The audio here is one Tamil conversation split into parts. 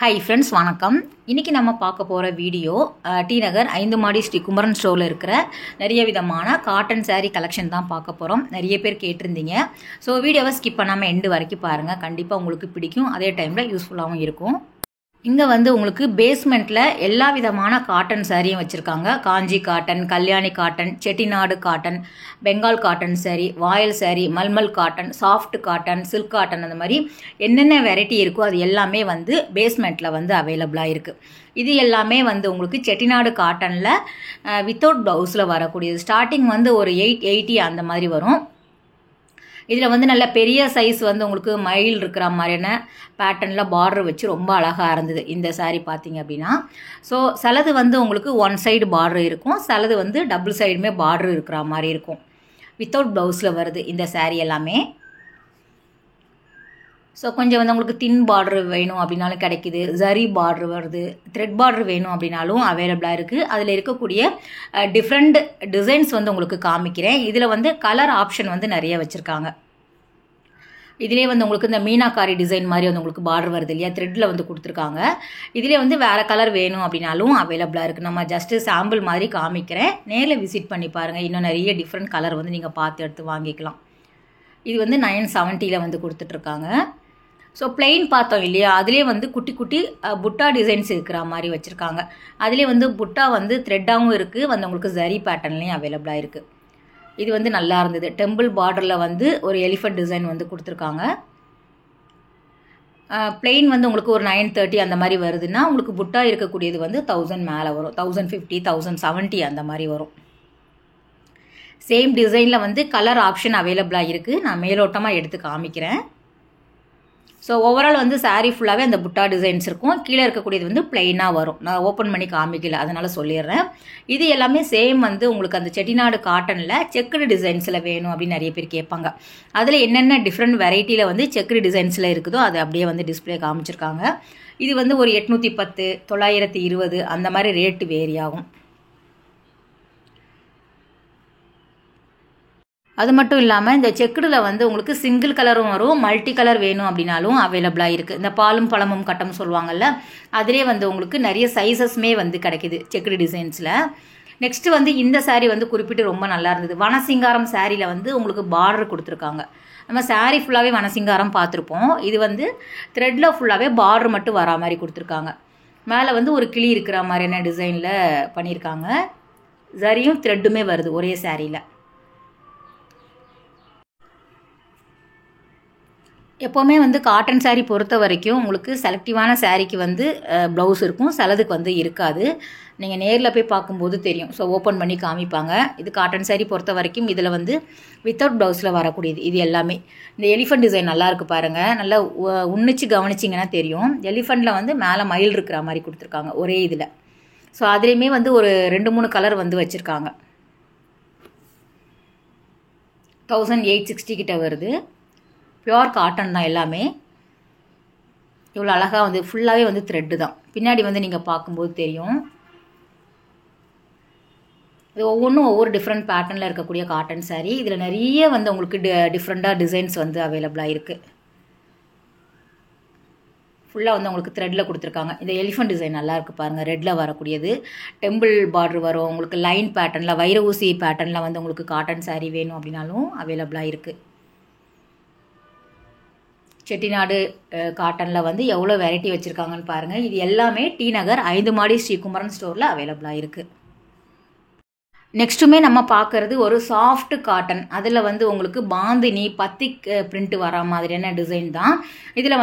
ஹாய் ஃப்ரெண்ட்ஸ், வணக்கம். இன்றைக்கி நம்ம பார்க்க போகிற வீடியோ டி நகர் 5 மாடி ஸ்ரீ குமரன் ஸ்டோரில் இருக்கிற நிறைய விதமான காட்டன் சாரீ கலெக்ஷன் தான் பார்க்க போகிறோம். நிறைய பேர் கேட்டிருந்தீங்க. ஸோ வீடியோவை ஸ்கிப் பண்ணாமல் எண்டு வரைக்கும் பாருங்கள். கண்டிப்பாக உங்களுக்கு பிடிக்கும், அதே டைமில் யூஸ்ஃபுல்லாகவும் இருக்கும். இங்கே உங்களுக்கு பேஸ்மெண்ட்டில் எல்லா விதமான காட்டன் சாரியும் வச்சுருக்காங்க. Kanchi cotton, Kalyani cotton, Chettinad cotton, Bengal cotton sari, voile sari, malmal cotton, soft cotton, silk cotton, அந்த மாதிரி என்னென்ன வெரைட்டி இருக்கோ அது எல்லாமே பேஸ்மெண்ட்டில் அவைலபிளாக இருக்குது. இது எல்லாமே உங்களுக்கு செட்டிநாடு காட்டனில் வித்தவுட் ப்ளவுஸில் வரக்கூடியது. ஸ்டார்டிங் ஒரு 880 அந்த மாதிரி வரும். இதில் நல்ல பெரிய சைஸ் உங்களுக்கு மயில் இருக்கிற மாதிரியான பேட்டர்னில் பார்டர் வச்சு ரொம்ப அழகாக இருந்தது இந்த சாரீ பார்த்தீங்க அப்படின்னா. ஸோ சிலது உங்களுக்கு ஒன் சைடு பார்டர் இருக்கும், சிலது டபுள் சைடுமே பார்டர் இருக்கிற மாதிரி இருக்கும். வித்தவுட் ப்ளவுஸில் வருது இந்த சாரீ எல்லாமே. ஸோ கொஞ்சம் உங்களுக்கு தின் பார்டர் வேணும் அப்படின்னாலும் கிடைக்கிது, ஜரி பார்டர் வருது, த்ரெட் பார்டர் வேணும் அப்படின்னாலும் அவைலபிளாக இருக்குது. அதில் இருக்கக்கூடிய டிஃப்ரெண்ட் டிசைன்ஸ் உங்களுக்கு காமிக்கிறேன். இதில் கலர் ஆப்ஷன் நிறைய வச்சுருக்காங்க. இதிலே உங்களுக்கு இந்த மீனாக்காரி டிசைன் மாதிரி உங்களுக்கு பார்டர் வருது இல்லையா, த்ரெட்டில் கொடுத்துருக்காங்க. இதிலே வேறு கலர் வேணும் அப்படின்னாலும் அவைலபிளாக இருக்குது. நம்ம ஜஸ்ட்டு சாம்பிள் மாதிரி காமிக்கிறேன், நேரில் விசிட் பண்ணி பாருங்கள். இன்னும் நிறைய டிஃப்ரெண்ட் கலர் நீங்கள் பார்த்து எடுத்து வாங்கிக்கலாம். இது 970 கொடுத்துட்ருக்காங்க. ஸோ பிளெயின் பார்த்தோம் இல்லையா, அதிலே குட்டி குட்டி புட்டா டிசைன்ஸ் இருக்கிற மாதிரி வச்சுருக்காங்க. அதிலே புட்டா த்ரெட்டாகவும் இருக்குது, உங்களுக்கு ஜரி பேட்டர்ன்லேயும் அவைலபிளாக இருக்குது. இது நல்லா இருந்தது. டெம்பிள் பார்டரில் ஒரு எலிஃபண்ட் டிசைன் கொடுத்துருக்காங்க. பிளெயின் உங்களுக்கு ஒரு 930 அந்த மாதிரி வருதுன்னா, உங்களுக்கு புட்டா இருக்கக்கூடியது 1000 மேலே வரும். 1050, 1070 அந்த மாதிரி வரும். சேம் டிசைனில் கலர் ஆப்ஷன் அவைலபிளாக இருக்குது. நான் மேலோட்டமாக எடுத்து காமிக்கிறேன். ஸோ ஓவரால் சாரீ ஃபுல்லாகவே அந்த புட்டா டிசைன்ஸ் இருக்கும். கீழே இருக்கக்கூடியது பிளெயினாக வரும். நான் ஓப்பன் பண்ணி காமிக்கல, அதனால் சொல்லிடுறேன். இது எல்லாமே சேம் உங்களுக்கு அந்த செட்டிநாடு காட்டனில் செக்குடு டிசைன்ஸில் வேணும் அப்படின்னு நிறைய பேர் கேட்பாங்க. அதில் என்னென்ன டிஃப்ரெண்ட் வெரைட்டியில் செக்குடு டிசைன்ஸில் இருக்குதோ அதை அப்படியே டிஸ்பிளே காமிச்சிருக்காங்க. இது ஒரு 810, 920 அந்த மாதிரி ரேட்டு வேரி ஆகும். அது மட்டும் இல்லாமல் இந்த செக்குடில் உங்களுக்கு சிங்கிள் கலரும் வரும், மல்டி கலர் வேணும் அப்படின்னாலும் அவைலபிளாக இருக்குது. இந்த பாலும் பழமும் கட்டம் சொல்லுவாங்கள்ல, அதிலே உங்களுக்கு நிறைய சைஸஸ்மே கிடைக்கிது செக்குடு டிசைன்ஸில். நெக்ஸ்ட்டு இந்த சாரீ குறிப்பிட்டு ரொம்ப நல்லா இருந்தது. வனசிங்காரம் சாரியில் உங்களுக்கு பார்டர் கொடுத்துருக்காங்க. நம்ம சாரீ ஃபுல்லாகவே வனசிங்காரம் பார்த்துருப்போம். இது த்ரெட்டில் ஃபுல்லாகவே பார்டர் மட்டும் வரா மாதிரி கொடுத்துருக்காங்க. மேலே ஒரு கிளி இருக்கிற மாதிரியான டிசைனில் பண்ணியிருக்காங்க. சரியும் த்ரெட்டுமே வருது ஒரே சாரியில். எப்போவுமே காட்டன் சாரீ பொறுத்த வரைக்கும் உங்களுக்கு செலக்டிவான சாரீக்கு ப்ளவுஸ் இருக்கும், சிலதுக்கு இருக்காது. நீங்கள் நேரில் போய் பார்க்கும்போது தெரியும். ஸோ ஓப்பன் பண்ணி காமிப்பாங்க. இது காட்டன் சாரீ பொறுத்த வரைக்கும் இதில் வித்தவுட் ப்ளவுஸில் வரக்கூடியது. இது எல்லாமே இந்த எலிஃபண்ட் டிசைன் நல்லா இருக்குது பாருங்கள். நல்லா உன்னிச்சு கவனிச்சிங்கன்னா தெரியும். எலிஃபண்ட்டில் மேலே மயில் இருக்கிற மாதிரி கொடுத்துருக்காங்க ஒரே இதில். ஸோ அதுலேயுமே ஒரு 2-3 கலர் வச்சுருக்காங்க. 1860 கிட்ட வருது. பியோர் காட்டன் தான் எல்லாமே. இவ்வளோ அழகாக ஃபுல்லாகவே த்ரெட்டு தான். பின்னாடி நீங்கள் பார்க்கும்போது தெரியும். இது ஒவ்வொன்றும் ஒவ்வொரு டிஃப்ரெண்ட் பேட்டர்னில் இருக்கக்கூடிய காட்டன் சாரீ. இதில் நிறைய உங்களுக்கு டிஃப்ரெண்ட்டாக டிசைன்ஸ் அவைலபிளாக இருக்குது. ஃபுல்லாக உங்களுக்கு த்ரெட்டில் கொடுத்துருக்காங்க. இந்த எலிஃபண்ட் டிசைன் நல்லா இருக்குது பாருங்கள், ரெட்டில் வரக்கூடியது. டெம்பிள் பார்டர் வரும் உங்களுக்கு லைன் பேட்டர்னில், வைர ஊசி பேட்டர்னில் உங்களுக்கு காட்டன் சாரீ வேணும் அப்படின்னாலும் அவைலபிளாக இருக்குது. செட்டிநாடு காட்டனில் எவ்வளோ வெரைட்டி வச்சுருக்காங்கன்னு பாருங்கள். இது எல்லாமே டி நகர் 5 மாடி ஸ்ரீ குமரன் ஸ்டோரில் அவைலபிளாக இருக்குது. நெக்ஸ்ட்டுமே நம்ம பார்க்குறது ஒரு சாஃப்ட் காட்டன். அதில் உங்களுக்கு பாந்தினி பத்திக் பிரிண்ட் வர மாதிரியான டிசைன் தான். இதில்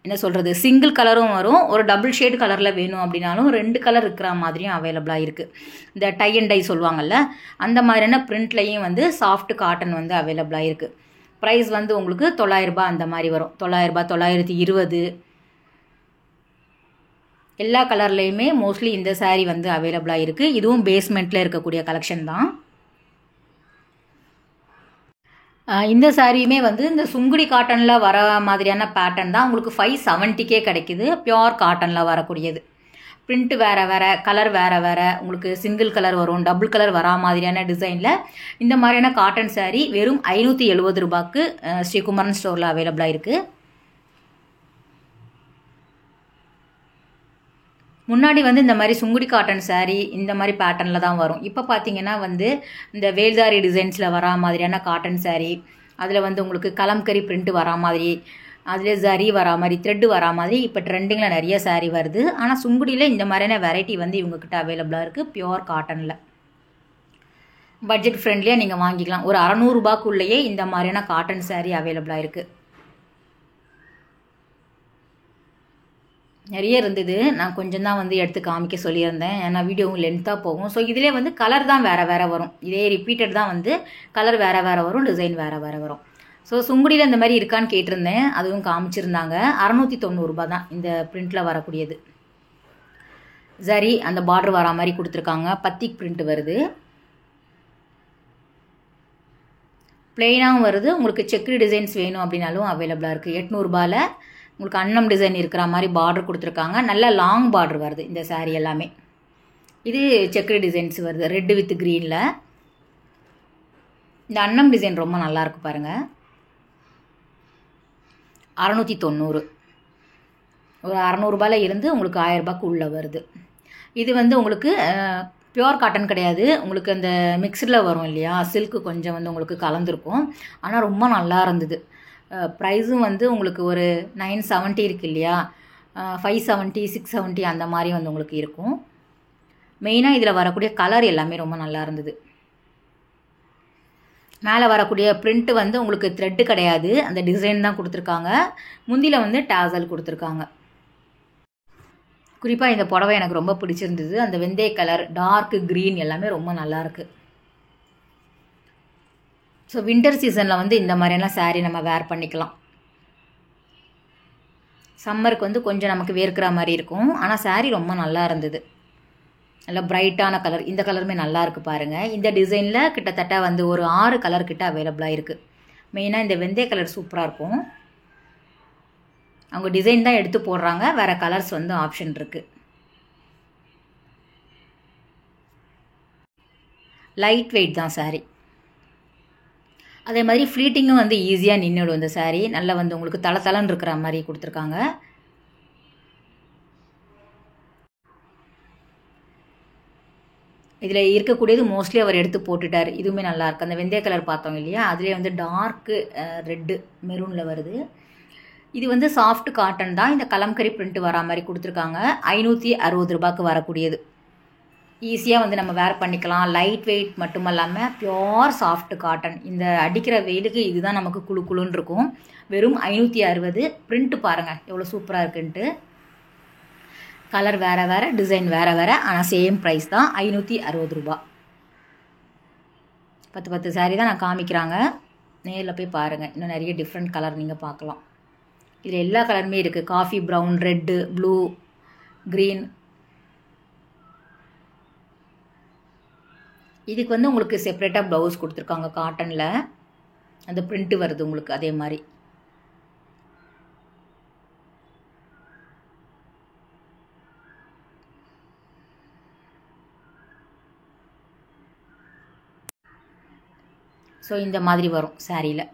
என்ன சொல்கிறது, சிங்கிள் கலரும் வரும், ஒரு டபுள் ஷேடு கலரில் வேணும் அப்படின்னாலும் 2 கலர் இருக்கிற மாதிரியும் அவைலபிளாக இருக்குது. இந்த டை அண்ட் டை சொல்லுவாங்கள்ல, அந்த மாதிரியான பிரிண்ட்லேயும் சாஃப்ட் காட்டன் அவைலபிளாக இருக்குது. ப்ரைஸ் உங்களுக்கு 900 ரூபாய் அந்த மாதிரி வரும். 900 ரூபாய், 920. எல்லா கலர்லேயுமே மோஸ்ட்லி இந்த சாரீ அவைலபிளாக இருக்குது. இதுவும் பேஸ்மெண்ட்டில் இருக்கக்கூடிய கலெக்ஷன் தான். இந்த சாரியுமே இந்த சுங்குடி காட்டனில் வர மாதிரியான பேட்டர்ன் தான். உங்களுக்கு 570 கிடைக்குது. பியோர் காட்டனில் வரக்கூடியது. பிரிண்ட் வேறு வேறு, கலர் வேறு வேறு, உங்களுக்கு சிங்கிள் கலர் வரும், டபுள் கலர் வரா மாதிரியான டிசைனில் இந்த மாதிரியான காட்டன் சாரீ வெறும் 570 ரூபாய்க்கு ஸ்ரீகுமரன் ஸ்டோரில் அவைலபிளாக இருக்குது. முன்னாடி வந்து இந்த மாதிரி சுங்குடி காட்டன் saree இந்த மாதிரி பேட்டர்னில் தான் வரும். இப்போ பார்த்தீங்கன்னா வந்து இந்த வேல்தாரி டிசைன்ஸில் வரா மாதிரியான காட்டன் saree, அதில் வந்து உங்களுக்கு கலம்கரி பிரிண்ட் வரா மாதிரி, அதில் ஜரி வரா மாதிரி, த்ரெட்டு வரா மாதிரி இப்போ ட்ரெண்டிங்கில் நிறைய saree வருது. ஆனால் சுங்குடியில் இந்த மாதிரியான வெரைட்டி வந்து இவங்கக்கிட்ட அவைலபிளாக இருக்குது. பியோர் காட்டனில் பட்ஜெட் ஃப்ரெண்ட்லியாக நீங்கள் வாங்கிக்கலாம். ஒரு 600 ரூபாய்க்குள்ளேயே இந்த மாதிரியான காட்டன் saree அவைலபிளாக இருக்குது. நிறைய இருந்தது. நான் கொஞ்சம் தான் வந்து எடுத்து காமிக்க சொல்லியிருந்தேன். ஏன்னா வீடியோவும் லென்த்தாக போகும். ஸோ இதிலே வந்து கலர் தான் வேறு வேறு வரும். இதே ரிப்பீட்டட் தான் வந்து கலர் வேறு வேறு வரும், டிசைன் வேறு வேறு வரும். ஸோ சுங்குடியில் இந்த மாதிரி இருக்கான்னு கேட்டிருந்தேன், அதுவும் காமிச்சிருந்தாங்க. 690 ரூபா தான் இந்த பிரிண்டில் வரக்கூடியது. சரி, அந்த பார்டர் வரா மாதிரி கொடுத்துருக்காங்க. பத்திக் பிரிண்ட் வருது, பிளெயினாகவும் வருது. உங்களுக்கு செக்கு டிசைன்ஸ் வேணும் அப்படின்னாலும் அவைலபிளாக இருக்குது. 800 ரூபாயில் உங்களுக்கு அன்னம் டிசைன் இருக்கிற மாதிரி பார்டர் கொடுத்துருக்காங்க. நல்ல லாங் பார்டர் வருது இந்த saree எல்லாமே. இது செக்கு டிசைன்ஸ் வருது, ரெட்டு வித் க்ரீனில். இந்த அன்னம் டிசைன் ரொம்ப நல்லாயிருக்கு பாருங்கள். 690, ஒரு 600 ரூபாயில் இருந்து உங்களுக்கு 1000 ரூபாய்க்கு உள்ளே வருது. இது வந்து உங்களுக்கு பியோர் காட்டன் கிடையாது, உங்களுக்கு அந்த மிக்சடில் வரும் இல்லையா, சில்க்கு கொஞ்சம் வந்து உங்களுக்கு கலந்துருக்கும். ஆனால் ரொம்ப நல்லா இருந்தது. ப்ரைஸும் வந்து உங்களுக்கு ஒரு 970 இருக்குது இல்லையா, 570, 670 அந்த மாதிரி வந்து உங்களுக்கு இருக்கும். மெயினாக இதில் வரக்கூடிய கலர் எல்லாமே ரொம்ப நல்லா இருந்தது. மேலே வரக்கூடிய பிரிண்ட்டு வந்து உங்களுக்கு த்ரெட்டு கிடையாது, அந்த டிசைன் தான் கொடுத்துருக்காங்க. முந்தியில் வந்து டாசல் கொடுத்துருக்காங்க. குறிப்பாக இந்த புடவை எனக்கு ரொம்ப பிடிச்சிருந்தது. அந்த வெந்தய கலர், டார்க் க்ரீன் எல்லாமே ரொம்ப நல்லாயிருக்கு. ஸோ வின்டர் சீசனில் வந்து இந்த மாதிரியெல்லாம் saree நம்ம வேர் பண்ணிக்கலாம். சம்மருக்கு வந்து கொஞ்சம் நமக்கு வேர்க்கிற மாதிரி இருக்கும். ஆனால் saree ரொம்ப நல்லா இருந்தது. நல்லா பிரைட்டான கலர். இந்த கலருமே நல்லா இருக்குது பாருங்கள். இந்த டிசைனில் கிட்டத்தட்ட வந்து ஒரு 6 கலர் கிட்ட அவைலபிளாக இருக்குது. மெயினாக இந்த வெந்தய கலர் சூப்பராக இருக்கும். அவங்க டிசைன் தான் எடுத்து போடுறாங்க, வேறு கலர்ஸ் வந்து ஆப்ஷன் இருக்குது. லைட் வெயிட் தான் saree. அதே மாதிரி ஃப்ளீட்டிங்கும் வந்து ஈஸியாக நின்றுடும் இந்த saree. நல்லா வந்து உங்களுக்கு தளன்னு இருக்கிற மாதிரி கொடுத்துருக்காங்க. இதில் இருக்கக்கூடியது மோஸ்ட்லி அவர் எடுத்து போட்டுட்டார். இதுவுமே நல்லாயிருக்கு. அந்த வெந்தய கலர் பார்த்தோம் இல்லையா, அதிலே வந்து டார்க்கு ரெட்டு மெரூனில் வருது. இது வந்து சாஃப்ட் காட்டன் தான். இந்த கலம்கரி பிரிண்ட் வரா மாதிரி கொடுத்துருக்காங்க. 560 ரூபாய்க்கு வரக்கூடியது. ஈஸியாக வந்து நம்ம வேர் பண்ணிக்கலாம். லைட் வெயிட் மட்டும் இல்லாமல் பியோர் சாஃப்ட் காட்டன். இந்த அடிக்கிற வெயிலுக்கு இதுதான் நமக்கு குழுன்னு இருக்கும். வெறும் 560. பிரிண்ட்டு பாருங்கள் எவ்வளோ சூப்பராக இருக்குன்ட்டு. கலர் வேறு வேறு, டிசைன் வேறு வேறு, ஆனால் சேம் ப்ரைஸ் தான், 560 ரூபா. 10 saree தான் நான் காமிக்கிறாங்க. நேரில் போய் பாருங்கள், இன்னும் நிறைய டிஃப்ரெண்ட் கலர் நீங்கள் பார்க்கலாம். இதில் எல்லா கலருமே இருக்குது. Coffee brown, red, blue, green. இதுக்கு வந்து உங்களுக்கு செப்ரேட்டாக ப்ளவுஸ் கொடுத்துருக்காங்க காட்டனில். அந்த பிரிண்ட்டு வருது உங்களுக்கு அதே மாதிரி. ஸோ இந்த மாதிரி வரும் சாரியில்.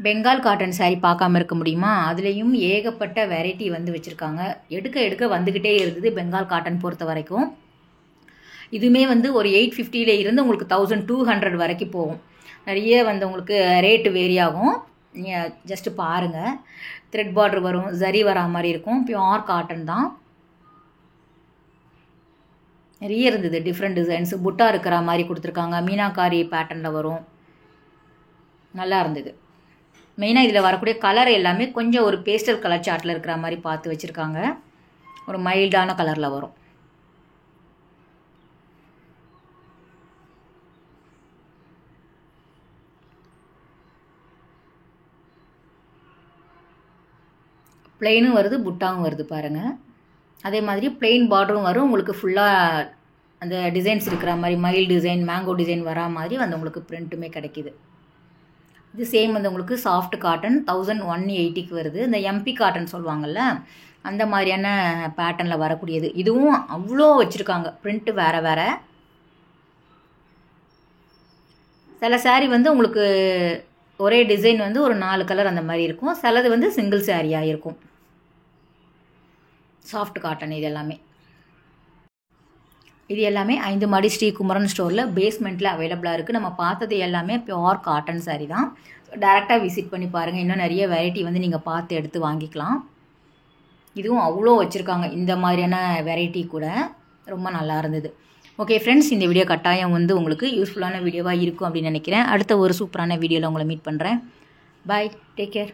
பெங்கால் காட்டன் saree பார்க்காம இருக்க முடியுமா? அதுலேயும் ஏகப்பட்ட வெரைட்டி வந்து வச்சுருக்காங்க. எடுக்க வந்துக்கிட்டே இருந்தது பெங்கால் காட்டன் பொறுத்த வரைக்கும். இதுவுமே வந்து ஒரு 850 இருந்து உங்களுக்கு 1200 வரைக்கும் போகும். நிறைய வந்து உங்களுக்கு ரேட்டு வேரி ஆகும். நீங்கள் ஜஸ்ட்டு பாருங்கள். த்ரெட் பார்டர் வரும், ஜரி வரா மாதிரி இருக்கும். பியோர் காட்டன் தான். நிறைய இருந்தது டிஃப்ரெண்ட் டிசைன்ஸ். புட்டா இருக்கிற மாதிரி கொடுத்துருக்காங்க. மீனாக்காரி பேட்டர்னில் வரும். நல்லா இருந்தது. மெயினாக இதில் வரக்கூடிய கலர் எல்லாமே கொஞ்சம் ஒரு பேஸ்டல் கலர் சார்ட்டில் இருக்கிற மாதிரி பார்த்து வச்சுருக்காங்க. ஒரு மைல்டான கலரில் வரும். பிளெயினும் வருது, புட்டாவும் வருது பாருங்கள். அதே மாதிரி பிளெயின் பார்டரும் வரும். உங்களுக்கு ஃபுல்லாக அந்த டிசைன்ஸ் இருக்கிற மாதிரி மைல்டு டிசைன், மேங்கோ டிசைன் வரா மாதிரி வந்து உங்களுக்கு பிரிண்ட்டுமே கிடைக்கிது. இது சேம் வந்து உங்களுக்கு சாஃப்ட் காட்டன் 1180க்கு வருது. இந்த எம்பி காட்டன் சொல்லுவாங்கள்ல, அந்த மாதிரியான பேட்டர்னில் வரக்கூடியது. இதுவும் அவ்வளோ வச்சுருக்காங்க. பிரிண்ட்டு வேறு வேறு. சில saree வந்து உங்களுக்கு ஒரே டிசைன் வந்து ஒரு 4 கலர் அந்த மாதிரி இருக்கும். சிலது வந்து சிங்கிள் சாரியாக இருக்கும். சாஃப்ட் காட்டன் இது எல்லாமே. இது எல்லாமே 5 மாடி ஸ்ரீ குமரன் ஸ்டோரில் பேஸ்மெண்ட்டில் அவைலபிளாக இருக்குது. நம்ம பார்த்தது எல்லாமே பியோர் காட்டன் சாரீ தான். டேரெக்டாக விசிட் பண்ணி பாருங்கள். இன்னும் நிறைய வெரைட்டி வந்து நீங்கள் பார்த்து எடுத்து வாங்கிக்கலாம். இதுவும் அவ்வளோ வச்சுருக்காங்க. இந்த மாதிரியான வெரைட்டி கூட ரொம்ப நல்லா இருந்தது. ஓகே ஃப்ரெண்ட்ஸ், இந்த வீடியோ கட்டாயம் வந்து உங்களுக்கு யூஸ்ஃபுல்லான வீடியோவாக இருக்கும் அப்படின்னு நினைக்கிறேன். அடுத்த ஒரு சூப்பரான வீடியோவில் உங்களை மீட் பண்ணுறேன். பாய், டேக் கேர்.